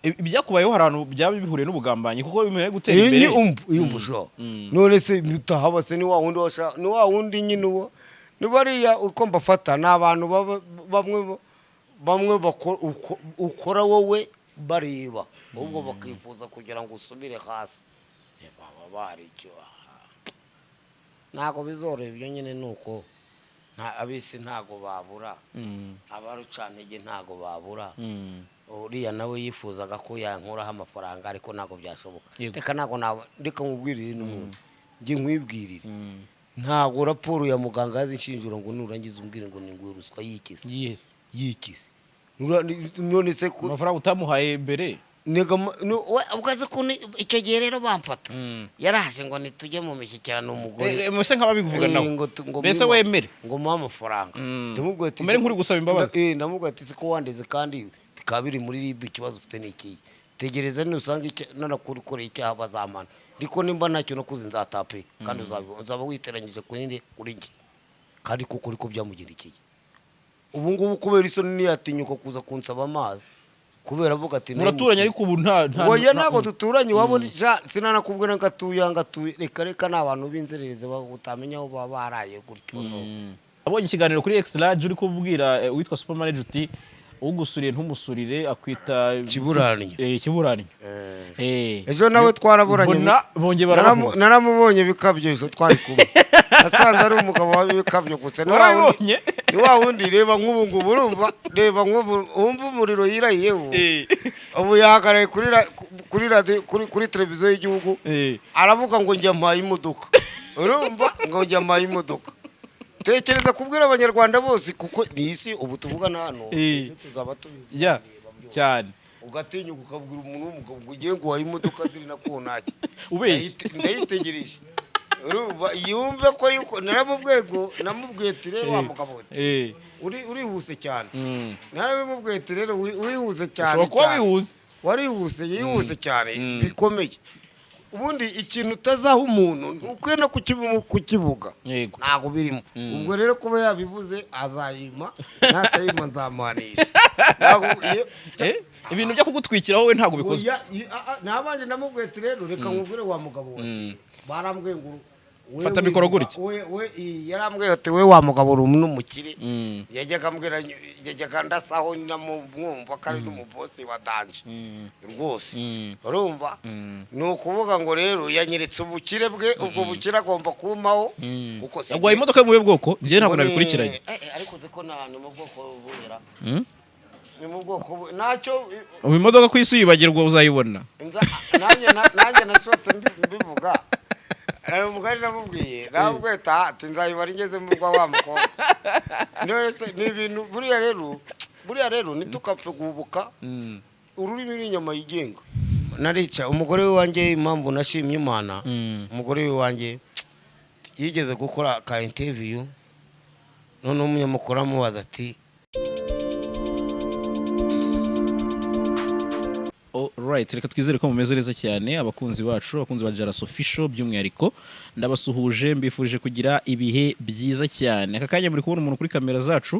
ibyakubayeho harano byaba bihuriye n'ubugambanyi kuko bimere gutera imbere iyumvusho none se bitahabase ni wa wundi washa ni wa wundi nyine uwo ni bariya uko mbafata n'abantu bamwe ukora wowe bareba ubwo bakifuza kugira ngo usubire hasi baba baricyo ntago bizoreba ibyo nyine nuko abisi ntago babura abarucantege ntago babura uriya nawe yifuzaga ko yankuraho amafaranga ariko ntago byashoboka reka ntago ndeka nkubwirire n'umuntu nje nkwibwirire ntago raporo ya muganga yazinshinjura ngo nurangiza umbwire ngo ninguye ruswa yikise none se ko amafaranga utamuhaye mbere nega ukaze ko icyo gihe rero bamfata yaraje ngo nitujye mu mishyikirano umugore muse nk'ababivuga nawe mbese wemere ngo muha amafaranga ndamubwira ati umere nk'uri gusaba imbabazi ndamubwira ati ko wandeze kandi bikaba biri muri RIB ikibazo ufite n'iki tegereza nusanga nanakurikore icyaha bazamana ndiko nimba ntacyo nakuze nzatape kandi uzaba witeranyije kuri nge kandi kuko uriko byamugendekeye ubu ngubu kubera isoni niyatinyuka kuza kunsaba amazi kubera avuga ati muraturanye ariko ubu nta oya ntago duturanye wabona sinanakubwira ngatuye reka n'abantu b'inzerereze utamenya aho baba baraye gutyo abonye ikiganiro kuri X Large uri kubwira witwa Super Manager uti ugusuriye ntumusurire akwita kiburanye ejo nawe twaraburanye naramubonye bikabyo ejo twari kumwe nasanze ari umugabo w'ibikabyo gusa ni wa wundi reba nk'ubu ngubu urumva reba nk'ubu wumva umuriro yirayiyeho ubu yahagaraye kuri televiziyo y'igihugu aravuga ngo njya mpaye imodoka urumva ngo njya mpaye imodoka tekereza kubwira abanyarwanda bose kuko ni isi ubu tuvugana hano tuzaba ya cyane ugatinyuka ukabwira umuntu w'umugabo ngo ugiye ngo wahe imodoka ziri na konaki ndayitegereje urumva yumve ko yuko namubwiye ati rero wa mugabo urihuse cyane narabimubwiye ati rero wihuse cyane yihuse cyane bikomeye ubundi ikintu utazaho umuntu ukwiye no kukivuga ntago birimo ubwo rero kuba yabivuze azayima natayima nzamuhanisha ibintu byo kugutwikira wowe ntago bikozwe nabanje namubwiye ati rero reka nkubwire wa mugabo we barambwiye ngo fata mikoro gutya we yarambwiye ati we wa mugabo uri n'umukire yajyaga ndasaho namumwumva kandi n'umubosi wa danje rwose urumva ni ukuvuga ngo rero yanyeretse ubukire bwe ubwo bukire agomba kumaho kuko agwaye imodoka yo mu bwoko njye ntabwo nabikurikiranye ariko ko ni mu bwoko buhera ni mu bwoko nacyo ubu imodoka ku isi yibagirwa uzayibona nanjye nashotse mbivuga umugari namubwiye ati nzayibara ingeze mu rwa wa mukobwa ni ibintu buriya rero ntitukapfe guhubuka ururimi n'inyama yigenga narica umugore we wanjye impamvu nashimye Imana umugore we wanjye yigeze gukora ka interview none umunyamakuru amubaza ati Alright, reka twizere ko mumeze neza cyane abakunzi bacu abakunzi ba JALAS official by'umwihariko ndabasuhuje mbifurije kugira ibihe byiza cyane aka kanya muri kubona umuntu kuri kamera zacu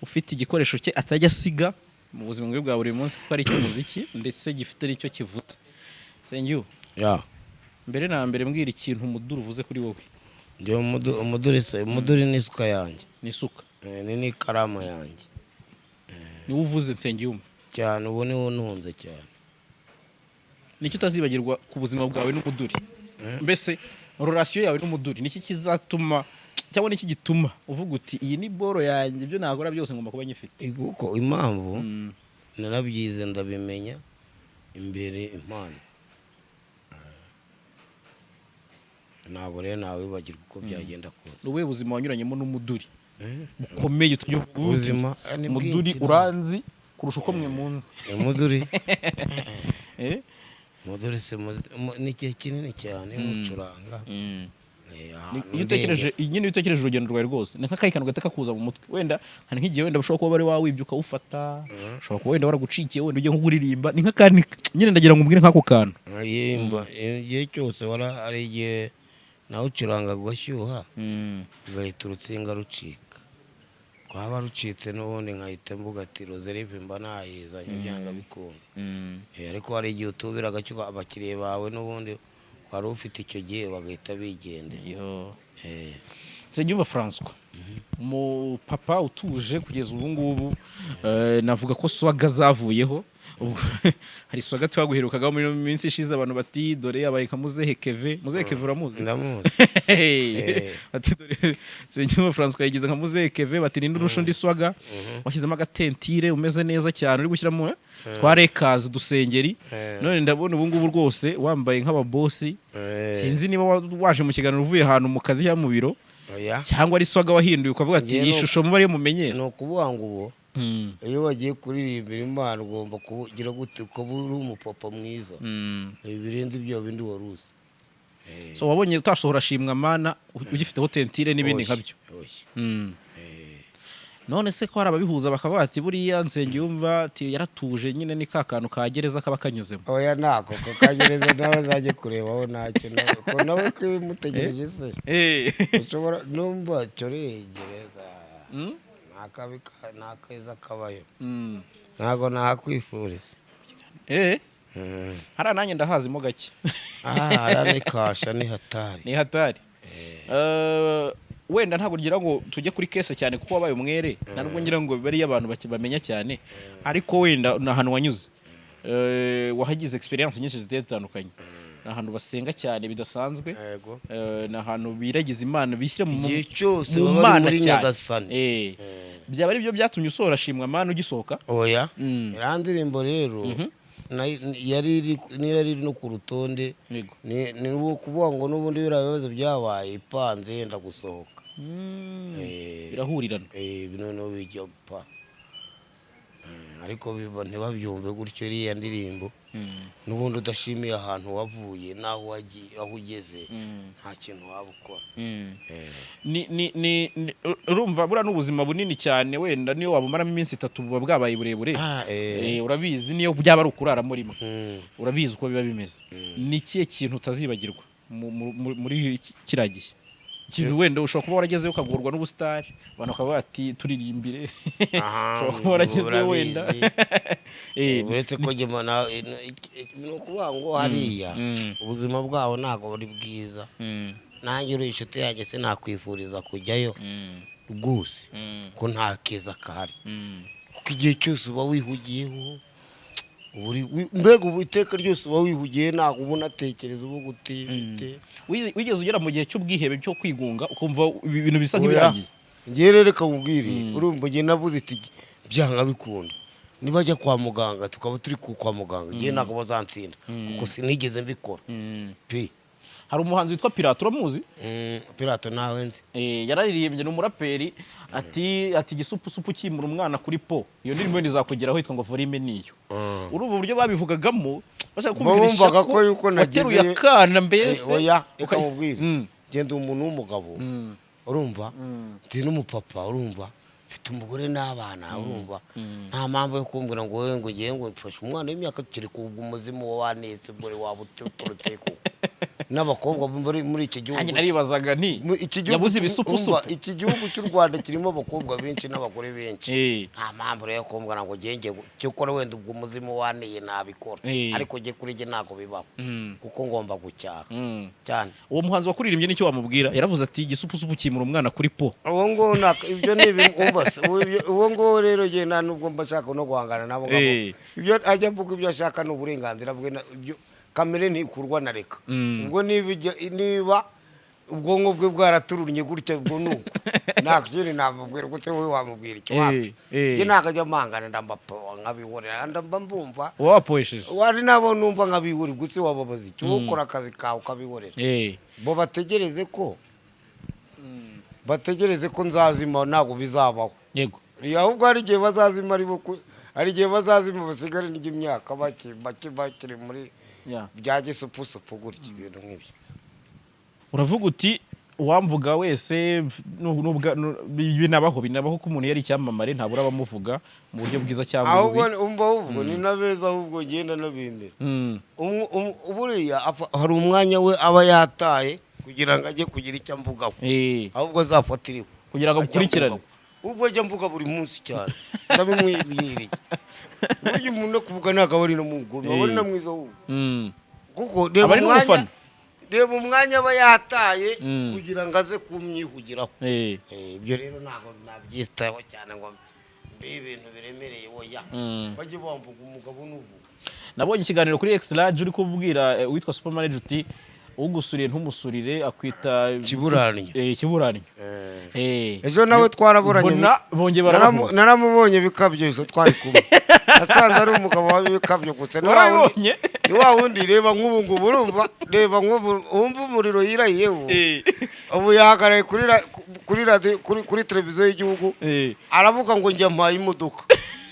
ufite igikoresho cye atajya asiga mu buzima bwe bwa buri munsi kuko ari cy'umuziki ndetse gifite n'icyo kivuta Sengiyu mbere na mbere mbwira ikintu umuduru uvuze kuri wowe ndio umuduri ni isuka yanjye ni isuka ni n'ikaramu yanjye ni uvuze Nsengiyumva cyane ubu ni wununze cyane nicyo utazibagirwa ku buzima bwawe n'umuduri mbese relation yawe n'umuduri niki kizatuma cyangwa niki gituma uvuga uti iyi ni boro yanjye byo nagora byose ngomba kuba nyifite kuko impamvu narabyize ndabimenya imbere impano nabo rero nawe wibagirwa uko byagenda kose uwe buzima wanyuranyemo n'umuduri bukomeye ubuzima umuduri uranzi kurusha uko mwe munsi umuduri Modore se ni igihe kinini cyane mucuranga nyine utekereje urugendo rwawe rwose ni nk'akayi kantu gataka kuza mu mutwe wenda hari nk'igihe wenda ushobora kuba bari wawibyuka ufata ushobora kuba wenda waragucikiye wenda ugiye nk'uguririmba ni nk'akandi nyine ndagira ngo umbwire nk'ako kantu yimba igihe cyose ari igihe nawe ucuranga gashyuha ugahita urutsinga rucika waba rucitse n'ubundi nkahita mvuga ati rozerive mba nayizanye byanga bikunda ariko hari igihe utubira agacyo abakiriye bawe n'ubundi wari ufite icyo gihe bagahita bigendera NSENGIYUMVA Francois mu papa utuje kugeza ubu ngubu navuga ko swaga zavuyeho hari swaga twaguherukagaho muri minsi ishize abantu bati dore yabaye kamuzehe Keve muzehe Keve uramuzi ndamuzi ati dore NSENGIYUMVA Francois yagize nka muzehe Keve bati ninde urusha undi swaga washyizemo agatentire umeze neza cyane uri gushyiramo twarekaza dusengeri none ndabona ubu ngubu rwose wambaye nk'ababosi sinzi niba waje mu kiganiro uvuye ahantu mu kazi ya mu biro cyangwa ari swaga wahinduye ukavuga ati iyi shusho mubari mumenye no kuvuga ngo ubu iyo wagiye kuririmbira Imana ugomba kugira gute ko uri umupapa mwiza ibirindi byo bindi waruzi so wabonye utashohora shimwa Mana ugifiteho tentire n'ibindi nkabyo none se ko harababihuza bakavuga ati buriya NSENGIYUMVA ati yaratuje nyine ni kakantu ka gereza kaba kanyuzemo oya nako ko kagereza nawe zaje kurebaho ntacyo ko nawe kimutegereje se ushobora numva cyo gereza nakeza kabayo ntago nakwifuriza hara nanjye ndahazimo gake hara kasha ni hatari wenda ntabwo ngira ngo tujye kuri kese cyane kuko wabaye umwere ntabwo ngira ngo bari abantu bakibamenya cyane ariko wenda nahantu wanyuze wahagize experience nyinshi zitandukanye nahantu basenga cyane bidasanzwe nahantu biragiza Imana bishyira mu Mana cyane byaba ari byo byatumye usohora shimwa Mana ugisohoka oya irandirimbo rero yari no ku rutonde ni ukuvuga ngo n'ubundi birabazo byabaye ipanze yenda gusohoka birahurirana noneho bijya ariko ntibabyumve gutyo iriya ndirimbo n'ubundi udashimiye ahantu wavuye n'aho ugeze nta kintu waba ukora urumva buriya n'ubuzima bunini cyane wenda niyo wabumaramo iminsi 3 buba bwabaye burebure urabizi niyo byaba ari ukuraramo rimwe urabizi uko biba bimeze ni ikihe kintu utazibagirwa muri kiriya gihe ikintu wenda ushobora kuba waragezeyo ukagorwa n'ubusitari abantu bakavuga ati turirimbire ushobora kuba waragezeyo wenda uretse ko gemana ni ukuvuga ngo hariya ubuzima bwabo ntabwo buri bwiza nanjye uri inshuti yanjye sinakwifuriza kujyayo rwose ko nta keza kahari kuko igihe cyose uba wihugiyeho mbega ubu iteka ryose uba wihugiye ntabwo uba unatekereza uba gutite wigeze ugera mu gihe cy'ubwihebe cyo kwigunga ukumva ibintu bisa nk'ibirangiye ngiye rero reka mubwire urumva ngiye navuze iti byanga bikunda nibajya kwa muganga tukaba turi kwa muganga ngiye ntabwo bazansinda kuko sinigeze mbikora pe hari umuhanzi witwa Pirato uramuzi Pirato nawe nzi yararirimbye n'umuraperi ati gisupusupu kimura umwana kuri po iyo ndirimbo izakugeraho hitwa ngo volume niyo urubu buryo babivugagamo bashaka kumvisha ko yuko nagize akana mbese oya reka mubwire genda umuntu w'umugabo urumva ndi n'umupapa urumva mfite umugore n'abana urumva nta mpamvu yo kumbwira ngo wowe ngo ngiye ngo mfashe umwana w'imyaka tukiri kubwa umuzimu wanetse bore waba uturutse ko n'abakobwa muri iki gihugu naribazaga nti yabuze ibisupusupu iki gihugu cy'u Rwanda kirimo abakobwa benshi n'abagore benshi nta mpamvu rero kumbwira ngo ngiye cyokora wenda ubwo umuzimu waneye nabikora ariko ngiye kuri nge ntago bibaho kuko ngomba gucyaha cyane uwo muhanzi wakuririmbye nicyo wamubwira yaravuze ati igisupusupu kimura umwana kuri po uwo ngo ibyo ni ibintu uwo ngo rero nge nta nubwo mbashaka no guhangana nabo ibyo ajya mvuga ibyo ashaka n'uburenganzira bwe kamere ntikurwa na reka ubwo niba ubwonko bwe bwaraturunye gutya ubwo nuko nakiri namubwira gute wowe wamubwira icyo wapi nge nakajya mangana ndambapa nkabihorera ndamba mbumva wapoesheje wari nabo numva nkabihuri gutse wababaza icyo ukora akazi kawe ukabihorera bo bategereze ko nzazima ntago bizabaho yego ahubwo hari igihe bazazima hari igihe bazazima basigare n'imyaka bakiri muri bya gisupusupu gutya ibintu nk'ibyo uravuga uti uwamvuga wese binabaho ko umuntu yari icyamamare ntabura abamuvuga mu buryo bwiza cyangwa bubi ahubwo ni nabeza ahubwo genda nabimera buriya hari umwanya we aba yataye kugira ngo ajye kugira icyo amvugaho ahubwo azafatiriwe kugira ngo akurikirane ubwo ajya mvuga buri munsi cyane ndabimwibwiriye burya umuntu kuvuga ntago ari no mugome abari na mwiza wubu kuko reba umwanya aba yataye kugira ngo aze kumyihugiraho ibyo rero ntago nabyitaho cyane ngo mbe ibintu biremereye oya bajye bamvuga umugabo n'uvuga. Nabonye ikiganiro kuri X-Large uri kubwira witwa Super Manager uti ugusuriye ntumusurire akwita kiburanye ejo nawe twaraburanye naramubonye bikabyo izo twari kumwe nasanze ari umugabo w'ibikabyo gusa ni wa wundi reba nk'ubu urumva reba nk'ubu umva umuriro yirahiyeho ubu yahagaraye kuri televiziyo y'igihugu aravuga ngo njya mpaye imodoka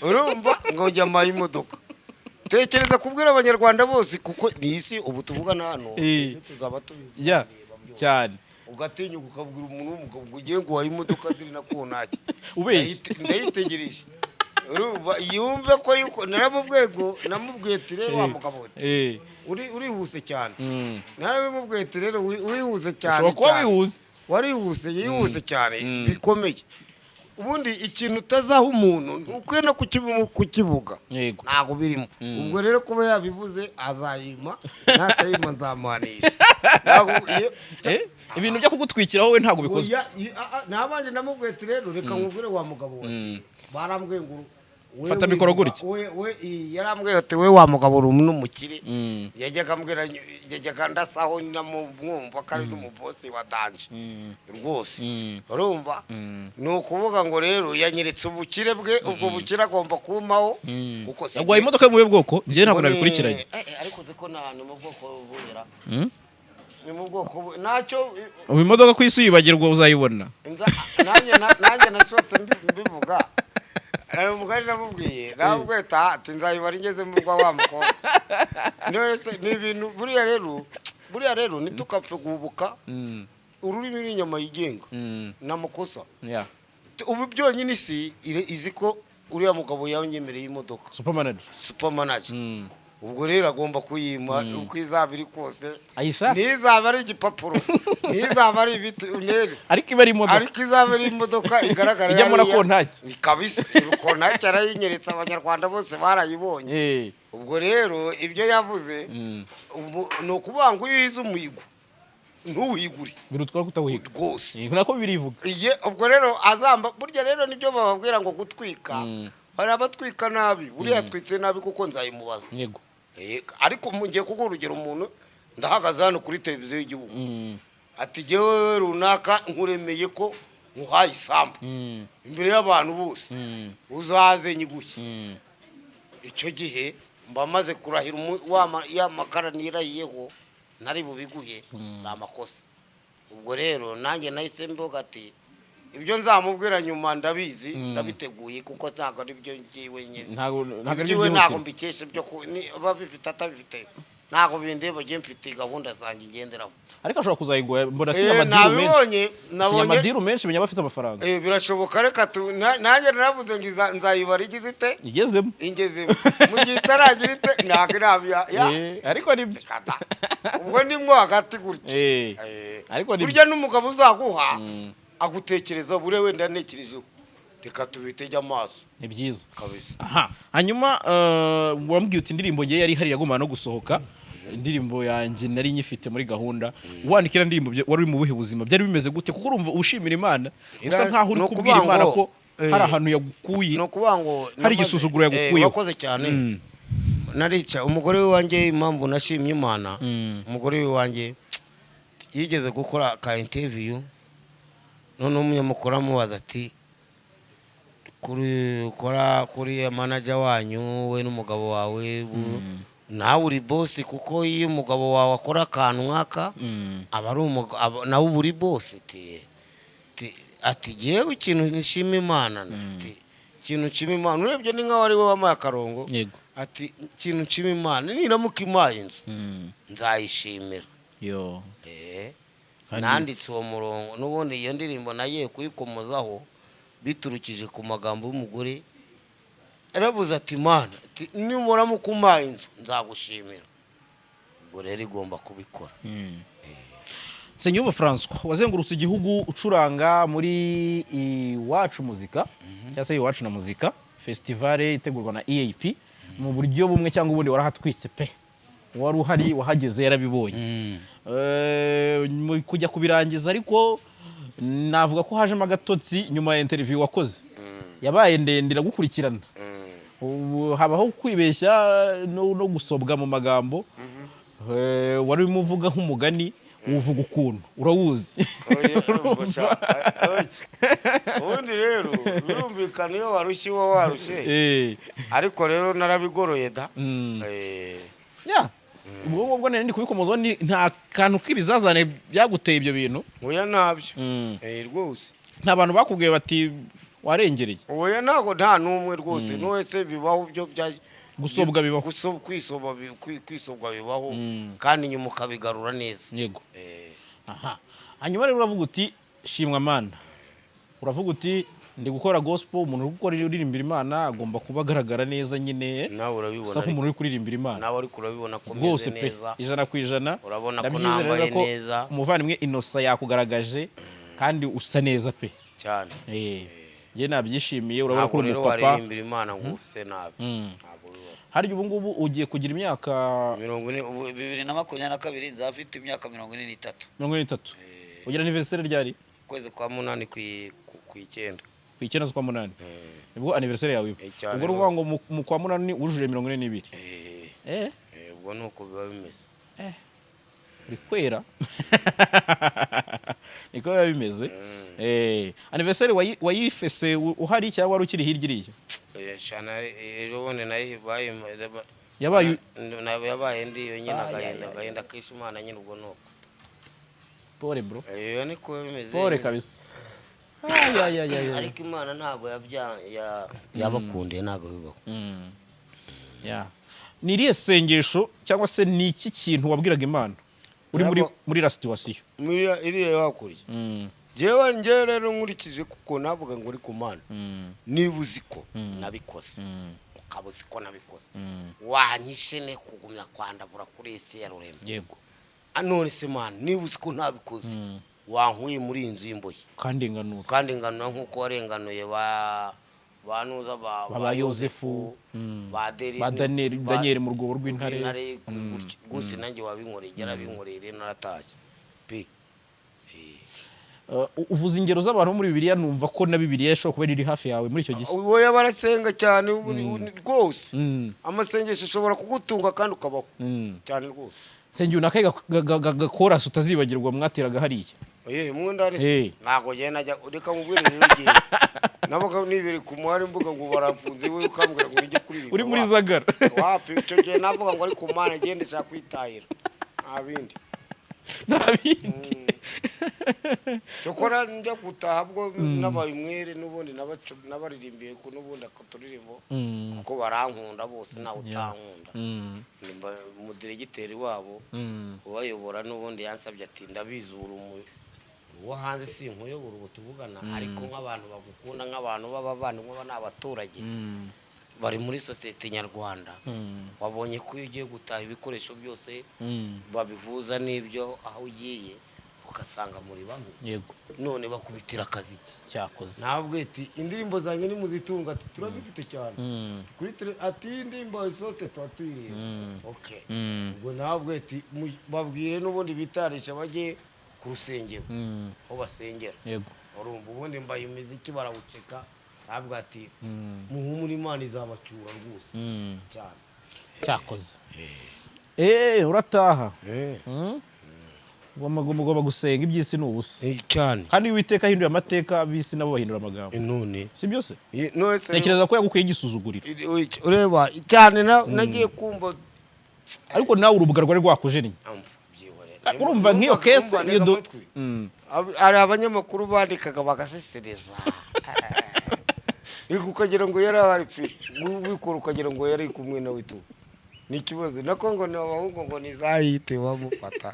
urumva ngo njya mpaye imodoka. Tekereza kubwira abanyarwanda bose kuko ni isi ubu tuvugana hano tuzaba ya cyane ugatinyuka ukabwira umuntu w'umugabo ngo ugiye ngo waye imodoka ziri nakunake ndayitegereje urumva yumve ko yuko namubwiye ati rero wa mugabo urihuse cyane naramubwiye ati rero wihuse cyane warihuse cyane bikomeye. Ubundi ikintu utazaho umuntu ukwiye no kukivuga ntago birimo ubwo rero kuba yabivuze azayima natayima nzamuhanisha ibintu byo kugutwikira wowe ntago bikoze nabanje namubwiye ati rero reka nkubwire wa mugabo we barambwiye ngo fata mikoro gutya we yarambwiye ati we wa mugabo uri n'umukire yajyaga ambwira yajyaga ndasaho namwumva kandi n'umubosi wa danje rwose urumva ni ukuvuga ngo rero yanyeretse ubukire bwe ubwo bukire agomba kumaho kuko yagwaye imodoka mu bwoko njye ntabwo nabikurikiranye ariko ziko nta mu bwoko bubera ni mu bwoko nacyo imodoka ku isi yibagirwa uzayibona nanjye nashotse mbivuga umugari namubwiye ati nzayibara ingeze mu rwa wa mukobwa ni ibintu buriya rero ntitukapfe guhubuka ururimi n'inyama yigenga n'amakosa ubu byonyine isi izi ko uriya mugabo yanyemereye imodoka Super Manager ubwo rero agomba kuyima uko izaba iri kose n'izaba ari igipapuro n'izaba ari ibiti unere ariko izaba ari imodoka igaragara ijyamo kontaki kabisa kontaki arayinyeretse abanyarwanda bose barayibonye ubwo rero ibyo yavuze ni ukuvuga ngo iyo uhize umuhigo ntuwigure birutwara kutawiga rwose nako birivuga ubwo rero azamba burya rero nibyo bababwira ngo gutwika hari abatwika nabi buriya yatwitse nabi kuko nzayimubaza yego ariko ngiye kuguha urugero umuntu ndahagaze hano kuri televiziyo y'igihugu ati jyewe runaka nkuremeye ko nkuhaye isambu imbere y'abantu bose uzaze nyiguke icyo gihe mba maze kurahira ya makara nirahiyeho ntari bubiguhe ni amakosa. Ubwo rero nanjye nahise mvuga ati ibyo nzamubwira nyuma ndabizi ndabiteguye kuko ntago ari byo ngiwe nyine ntago mbikeshe byo babifite atabifite ntago bindeba je mfite gahunda zanjye ngenderaho ariko ashobora kuzayigwa mbona sinya madiru menshi menya bafite amafaranga birashoboka reka nanjye naravuze ngo nzayibara igizite ingezemo mu gihe itaragira ite ntago irabya ariko nibyo ubwo ndimo hagati gutya ariko burya n'umugabo uzaguha agutekereza bure wenda nekerejeho reka tubitege amaso ni byiza kabisa. Hanyuma wambwiye uti indirimbo ngiye yari hari yagomba no gusohoka indirimbo yanjye nari nyifite muri gahunda wandikira indirimbo wari mu buhe buzima byari bimeze gute kuko urumva ushimira Imana usa nkaho uri kubwira Imana ko hari ahantu yagukuye no kubango hari igisuzuguro yagukuye wakoze cyane narica umugore we wanjye impamvu nashimye Imana umugore we wanjye yigeze gukora ka interview none umunyamakuru amubaza ati kuri manager wanyu we n'umugabo wawe nawe uri boss kuko iyo umugabo wawe akora akantu nkaka aba ari nawe uri boss ati yewe ikintu nishima Imana ikintu nshima Imana urebye ni nkaho ari we wamaye akarongo ati ikintu nshima Imana niramuka imaye inzu nzayishimira nanditse uwo murongo n'ubundi iyo ndirimbo nagiye kuyikomozaho biturukije ku magambo y'umugore yaravuze ati Imana nimuramuka umaye inzu nzagushimira ubwo rero igomba kubikora. NSENGIYUMVA Francois wazengurutse igihugu ucuranga muri iwacu muzika cyangwa se iwacu na muzika festival itegurwa na EAP mu buryo bumwe cyangwa ubundi warahatwitse pe wari uhari wahageze yarabibonye kujya kubirangiza ariko navuga ko hajemo agatotsi nyuma ya interview wakoze yabaye ndende iragukurikirana habaho kwibeshya no gusobwa mu magambo wari muvuga nk'umugani uvuga ukuntu urawuzi ubundi rero birumvikana iyo warushye uwo warushye ariko rero narabigoroye da ubwo nari ndi kubikomozaho nta kantu k'ibizazane byaguteye ibyo bintu oya ntabyo rwose nta bantu bakubwiye bati warengereye oya ntago nta n'umwe rwose n'uwese bibaho byo bya gusobwa bibaho kwisobwa bibaho kandi nyuma ukabigarura neza yego hanyuma rero uravuga uti shimwa mana uravuga uti ndi gukora gospel umuntu uri gukora uririmbira Imana agomba kuba agaragara neza nyine nawe urabibona sako umuntu uri kuririmbira Imana nawe ari kurabibona ko meze neza ijana ku ijana urabona ko nambaye neza umuvandimwe Innocent yakugaragaje kandi usa neza pe cyane je nabyishimiye urabona ko uri papa waririmbira Imana ngo use nabi hari ubu ngubu ugiye kugira imyaka 2022 nzafite imyaka 43 ugira anniversaire ryari kwezi kwa 8 ku 9 ku 9 z'ukwa 8 nibwo anniversaire yawe ubwo ruvuga ngo mu kwa 8 wujuje 42 ubwo nuko biba bimeze uri kwera niko biba bimeze anniversaire wayifese uhari cyangwa wari ukiri hirya iriya shana ejo bundi yabaye ndiyo nyine agahenda kishimana nyine ubwo nuko pole bro niko bimeze pole kabisa ariko Imana ntago yabakundiye ntago bibaho ni irihe sengesho cyangwa se ni iki kintu wabwiraga Imana uri muri la situation iriya wakuriye jewe nje rero nkurikije kuko navuga ngo uri ku Mana niba uziko nabikoze ukabuzi ko nabikoze wanyishe ne kugumya kwandabura kuri isi ya rurema yego none se Mana niba uziko ntabikoze wankuye muri inzu y'imbohe kandi ngano nkuko warenganuye banuza ba Yosefu ba Daniel mu rwobo rw'intare gusa nanjye wabinkoreye yarabinkoreye rero naratashye pe uvuza ingero z'abantu muri Bibiliya numva ko na Bibiliya yashobora kuba iri hafi yawe muri icyo gihe wowe barasenga cyane rwose amasengesho ashobora kugutunga kandi ukabaho cyane rwose NSENGIYUMVA gakorasi utazibagirwa mwateraga hariya mwundane ntago je najya ureka mubwire rugiye nabaga nibere ku muhari mbuga ngo barafunze we ukambwira ngo nijye kuri uri muri Zagara wapi icyo gihe navuga ngo ari ku Mana gende sha kwitahira ntabindi cyokora njya gutaha bwo n'abayumwere n'ubundi n'abaririmbiye ko n'ubundi akaturirimbo kuko barankunda bose nawe utankunda umudiregiteri wabo ubayobora n'ubundi yansabye ati ndabizura uwo hanze si nkuyobora ubu tuvugana ariko nk'abantu bagukunda nk'abantu b'abavandimwe n'abaturage bari muri sosiyete nyarwanda wabonye ko iyo ugiye gutaha ibikoresho byose babivuza n'ibyo aho ugiye ugasanga muri bamwe yego none bakubitira akazi cyakoze ntabwo ati indirimbo zanjye ni muzitunga ati turabifite cyane kuri ati indirimbo isote twatwiriye ubwo ntabwo ati babwire n'ubundi bitarisha bajye ku rusengero aho basengera yego urumva ubundi mbaye imiziki barawuceka ntabwo ati muhumura Imana izabacyura rwose cyane cyakoze urataha ugomba gusenga iby'isi ni ubusa cyane kandi Uwiteka ahinduye amateka bisi nabo bahindura amagambo none si byose none ntekereza ko yagukuye igisuzuguriro ureba cyane nagiye kumva ariko nawe urubuga rwari rwakujennye urumva nk'iyo kese iyo ari abanyamakuru bandikaga bagasesereza ukagira ngo yari ahari pe wikora ukagira ngo yari kumwe nawe tu ni ikibazo nako ngo ni abahungu ngo nizahite bamufata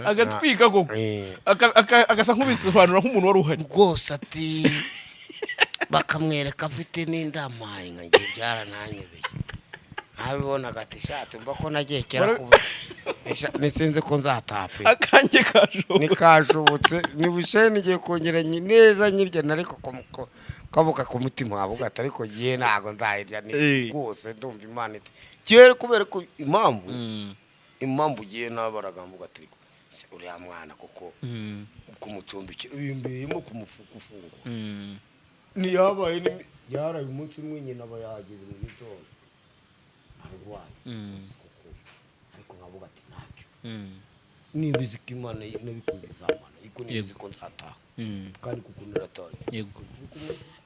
agatwika koko agasa nk'ubisobanura nk'umuntu wari uhari rwose ati bakamwereka afite n'indamaye nkanjye byarananyobeye nabibona gati shati mba ko nagiye kera kubusa nisenze ko nzatape akanje kashobotse nikashobotse nibushe nigiye kongera neza nyirye nariko kabuka ku mutima avuga ati ariko giye nago nzahirya ni rwose ndumva Imana iti kere kubera ko impamvu giye nabaragambuga ati ariko se uri ya mwana koko kumucumbikira imbeyemo kumufukufungo ni yabaye yaraye umunsi umwe nyina bayahageze mu gitondo arwaye ariko nkavuga ati ntacyo nibizi ko Imana nabikoze zamana ariko nibizi ko nzataha kandi kuko nirataye yego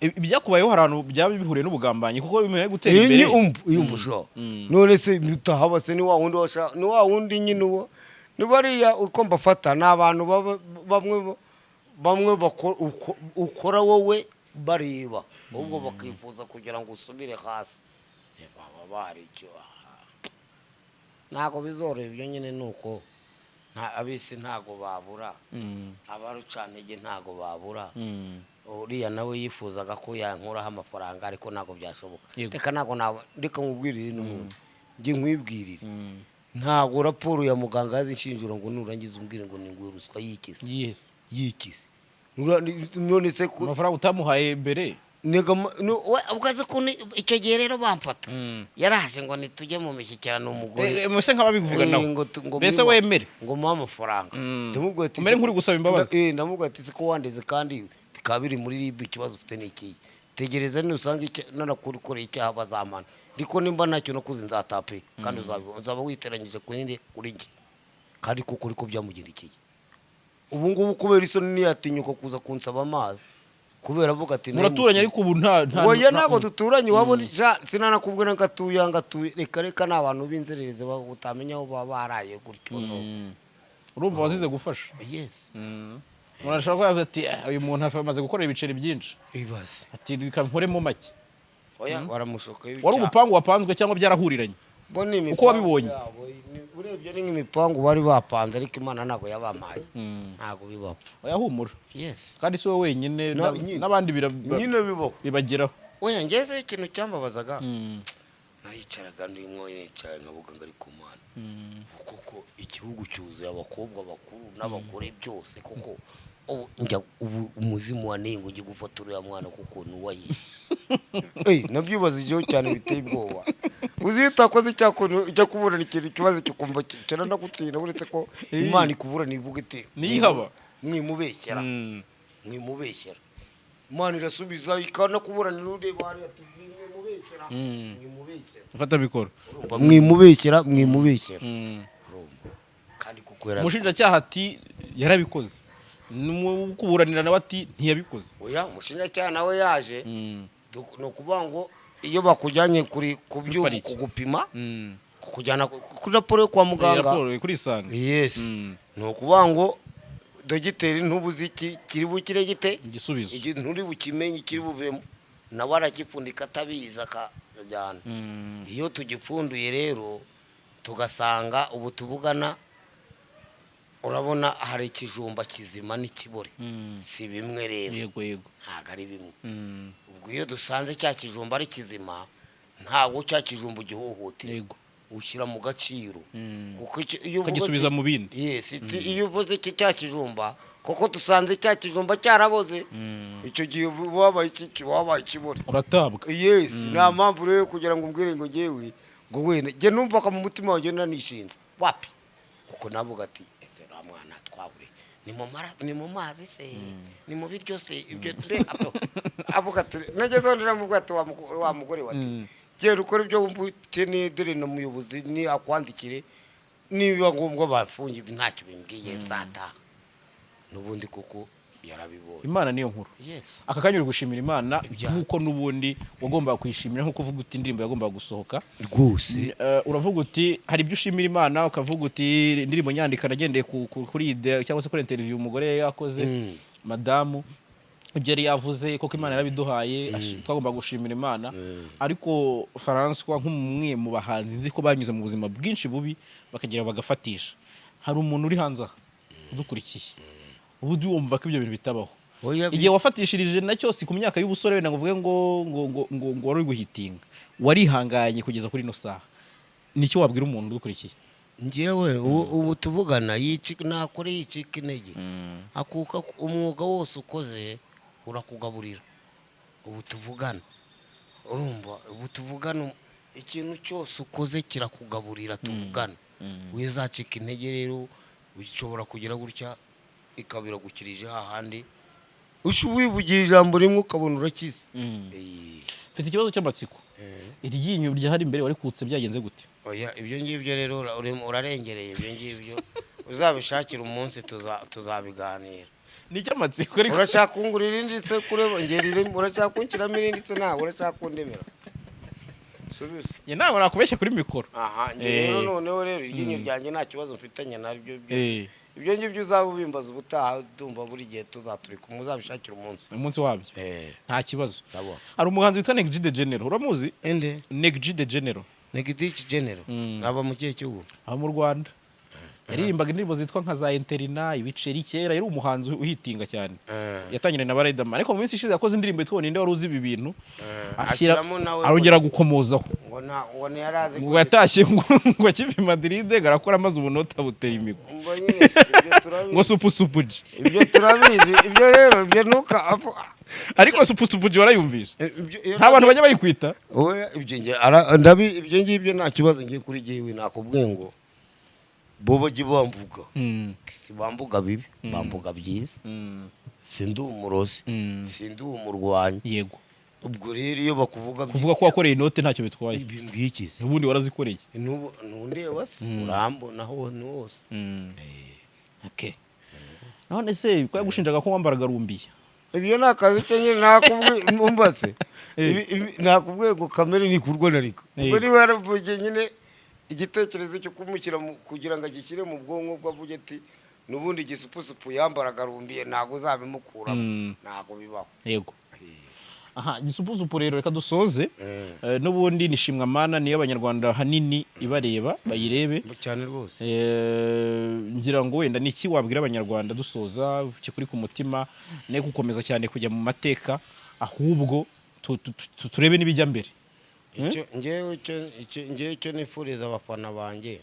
ibyakubayeho harano byaba bihuriye n'ubugambanyi kuko bimere gutera imbere ni umvusho none se bitahabase ni wa wundi nyine uwo ni bariya uko mbafata n'abantu bamwe ukora wowe bareba ubwo bakifuza kugira ngo usubire hasi baba baricyo ntago bizoroha ibyo nyine nuko abisi ntago babura abarucantege ntago babura uriya nawe yifuzaga ko yankuraho amafaranga ariko ntago byashoboka reka ntago ndeka mubwirire n'umuntu njye nkwibwirire ntago raporo ya muganga yazinshinjura ngo nurangiza umbwire ngo ni nguye ruswa yikise none se ko amafaranga utamuhaye mbere ukaze ko icyo gihe rero bamfata yaraje ngo nitujye mu mishyikirano umugore muse nk'ababivuga nawe mbese wemere ngo muhe amafaranga umere nk'uri gusaba imbabazi ndamubwira ati ko wandeze kandi bikaba biri muri ribu ikibazo ufite n'ikiyi tegereza nusanga nanakurikora icyaha bazamana ariko nimba ntacyo nakuze nzatape kandi uzaba witeranyije kuri njye kandi kuko ariko byamugendekeye ubu ngubu kubera isoni ntiyatinyuka kuza kunsaba amazi kubera avuga ati muraturanye ariko ubu oya ntago duturanye wabona sinanakubwira ngatuye reka n'abantu b'inzerereze utamenya aho baba baraye gutyo urumva wazize gufasha yes murashaka kuvuga ati uyu muntu amaze gukora ibiceri byinshi ibaze ati reka nkoremo make oya waramushoka wari umupangu wapanzwe cyangwa byarahuriranye uko wabibonye urebye ni nk'imipangu bari bapanze ariko Imana ntago yabamaye ntago bibaho oya humura yes kandi si wowe wenyine n'abandi nyine bibaho bibageraho oya ngeze ikintu cyambabazaga naricaraga ndimwo yicaye nkavuga ngo ari ku Mana kuko igihugu cyuzuye abakobwa bakuru n'abagore byose kuko ubu umuzimu wa ningo ugiye gufata uriya mwana kuko nuwaye nabyubazijeho cyane biteye ubwoba uzita akoze icyakuntu ujya kuburana ikintu kibazo kikumva kirana gutsinda uretse ko Imana ikuburana ivuga iti niyihaba mwimubeshyera Imana irasubiza ikana kuburanira ureba hari ati mwimubeshyera ufata bikora mwimubeshyera kandi kukwera umushinjacyaha ati yarabikoze kuburanira nawe ati ntiyabikoze oya umushinjacyaha nawe yaje no kuvuga ngo iyo bakujyanye ku byuma kugupima kujyana kuri raporo yo kwa muganga raporo kuri isanga yes no kuvuga ngo dogiteri ntubuzi iki kiri bukire gite igisubizo nturi bukimenye kiri buvemo nawe arakipfundika atabiza akajyana iyo tugipfunduye rero tugasanga ubu tuvugana urabona hari ikijumba kizima n'ikibore si bimwe rero yego ntago ari bimwe ubwo iyo dusanze cya kijumba ari kizima ntago cya kijumba gihohotera ushyira mu gaciro kuko iyo ukagisubiza mu bindi yes iyo uvuze cya kijumba kuko dusanze cya kijumba cyaraboze icyo gihe wabaye ikibore uratabwa yes nta mpamvu rero kugira ngo umbwire ngo ngewe ngo wene nge numva mu mutima wanjye nanishinze wapi kuko navuga ati ese mwana twabure ni mu mazi se ni mu biryo se ibyo mbega to avuga ati nageze ndira mu bwato wa mugore wati gera ukora ibyo wumbukeneye dore no muyobozi ni akwandikire niba ngombwa bafunge ntacyo bimbwiye nzataha nubundi kuko yarabibonye Imana niyo nkuru aka kanya uri gushimira Imana nkuko nubundi wagomba kwishimira nkuko uvuga uti indirimbo yagomba gusohoka rwose uravuga uti hari ibyo ushimira Imana ukavuga uti indirimbo nyandika nagendeye kuri ide cyangwa se kuri interview umugore yakoze madamu ibyo yari yavuze koko Imana yarabiduhaye twagomba gushimira Imana ariko François nk'umwe mu bahanzi nzi ko banyuze mu buzima bwinshi bubi bakagira bagafatisha hari umuntu uri hanze udukurikiye ubu wumva ko ibyo bintu bitabaho igihe wafatishirije na cyose ku myaka y'ubusore wenda ngo uvuge ngo wari guhitinga warihanganye kugeza kuri no saha nicyo wabwira umuntu dukurikiye ngewe ubu tuvugana nakore yicika intege akuka umwuga wose ukoze urakugaburira ubu tuvugana urumva ubu tuvugana ikintu cyose ukoze kirakugaburira tuvugana wizacika intege rero ushobora kugira gutya ikabira gukirije hahandi wivugira ijambo rimwe ukabona urakize mfite ikibazo cy'amatsiko iryinyo ryahari imbere wari kutse byagenze gute oya ibyo ngibyo rero urarengereye ibyo ngibyo uzabishakira umunsi tuzabiganira nicyo amatsiko ariko urashaka kungurira irindi se kureba ngerire urashaka kunshyiramo irindi se nawe urashaka kundemera subiza ye nawe nakubeshya kuri mikoro aha rero noneho rero iryinyo ryanjye nta kibazo mfitanye naryo ibyo ngibyo uzaba ubimbaza ubutaha ndumva buri gihe tuzaturika muzabishakira umunsi wabyo nta kibazo hari umuhanzi witwa Neg de General uramuzi ende Neg de General Neg de General aba mu kihe cyugo aba mu Rwanda yaririmbaga indirimbo zitwa nka za Interina ibiceri kera yari umuhanzi uhitinga cyane yatangiranye na Riderman ariko mu minsi ishize yakoze indirimbo yitwa ninde wari uzi ibi bintu arongera gukomozaho ngo yatashye ngo akiva Madrid garakora amaze ubunota butera imigo ngo supusupu ibyo turabizi ibyo rero ibyo nuka ariko supusupu warayumvisha nta bantu bajya bayikwita ibyo ngibyo nta kibazo ngiye kuri jewe nakubwiye ngo bobo gibamvuga si bamvuga bibi bamvuga byiza sindi umurozi sindi umurwanyi yego ubwo rero iyo bakuvuga ko wakoreye inote ntacyo bitwaye bimbwikize ubundi warazikoreye nundeba se urambona hose okay none se ko yagushinjaga ko wambaraga rumbiye ibyo nakazi cyo nyine nakubwiye umbatse nakubwiye ngo kamere nikurwa nariko ubwo niba yaravuye nyine igitekerezo cyo kumushyira kugira ngo agikire mu bwonko bw'avuge ati nubundi gisupusupu yambaraga rumbiye ntago uzabimukuramo ntago bibaho yego aha gisupusupu rero reka dusoze n'ubundi nishimwa mana niyo abanyarwanda hanini ibareba bayirebe cyane rwose ngira ngo wenda niki wabwira abanyarwanda dusoza kikuri ku mutima ne gukomeza cyane kujya mu mateka ahubwo turebe n'ibijya mbere ngewe icyo nifuriza abafana banjye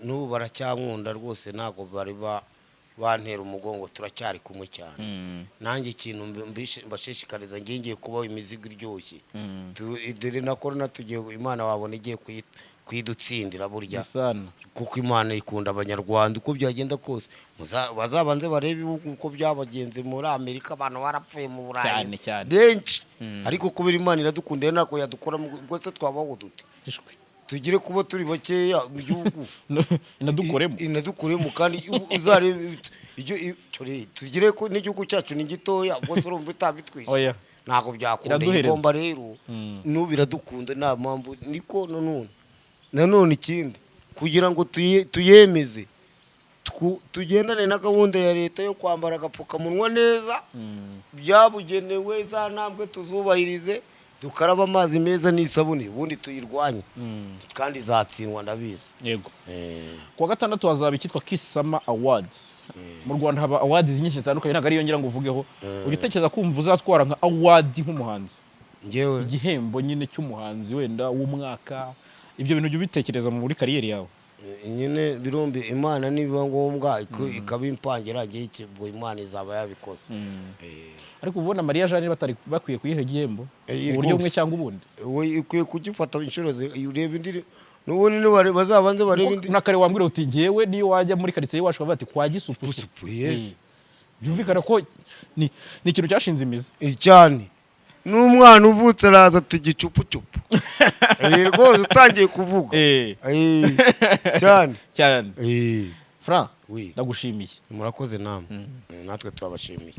n'ubu baracyankunda rwose ntabwo bari bantera umugongo turacyari kumwe cyane nanjye ikintu mbashishikariza ngiye kubaho imizigo iryoshye dore na korona tugiye imana wabona igiye kwidutsindira burya kuko imana ikunda abanyarwanda uko byagenda kose bazabanze barebe uko byabagenze muri Amerika abantu barapfuye mu Burayi benshi ariko kubera imana iradukunda nako yadukora rwose twabaho dute tugire kuba turi bakeya mu gihugu inadukoremo kandi uzarebe tugire ko n'igihugu cyacu ni gitoya rwose urumva utabitwishe ntabwo byakunda igomba rero n'ubu biradukunda nta mpamvu niko nanone ikindi kugira ngo tuyemeze tugendane na gahunda ya leta yo kwambara agapfukamunwa neza byabugenewe za ntambwe tuzubahirize dukaraba amazi meza n'isabune ubundi tuyirwanye kandi zatsindwa ndabizi yego kuwa gatandatu hazaba ikitwa Kiss Summer Awards mu Rwanda haba awards nyinshi zitandukanye ntago ari yongera ngo uvugeho ugitekereza kumva uzatwara nka award nk'umuhanzi ngewe igihembo nyine cy'umuhanzi wenda w'umwaka ibyo bintu byo bitekereza muri kariyeri yawe nyine birombe imana nibiba ngombwa ikabimpangira agiye ikibwo imana izaba yabikoze ariko ubona Maria Jeanne batari bakwiye kuyiha igihembo uburyo bumwe cyangwa ubundi we ikwiye kugifata inshuro ureba indiri nubundi ni bazabanze bareba indi nakare wambwira uti ngewe niyo wajya muri karitsiye iwacu bavuga ati kwa gisupusupu yes byumvikana ko ni ikintu cyashinze imizi cyane n'umwana uvutse araza ati gicupucupu rwose utangiye kuvuga cyane Frank ndagushimiye murakoze namwe natwe turabashimiye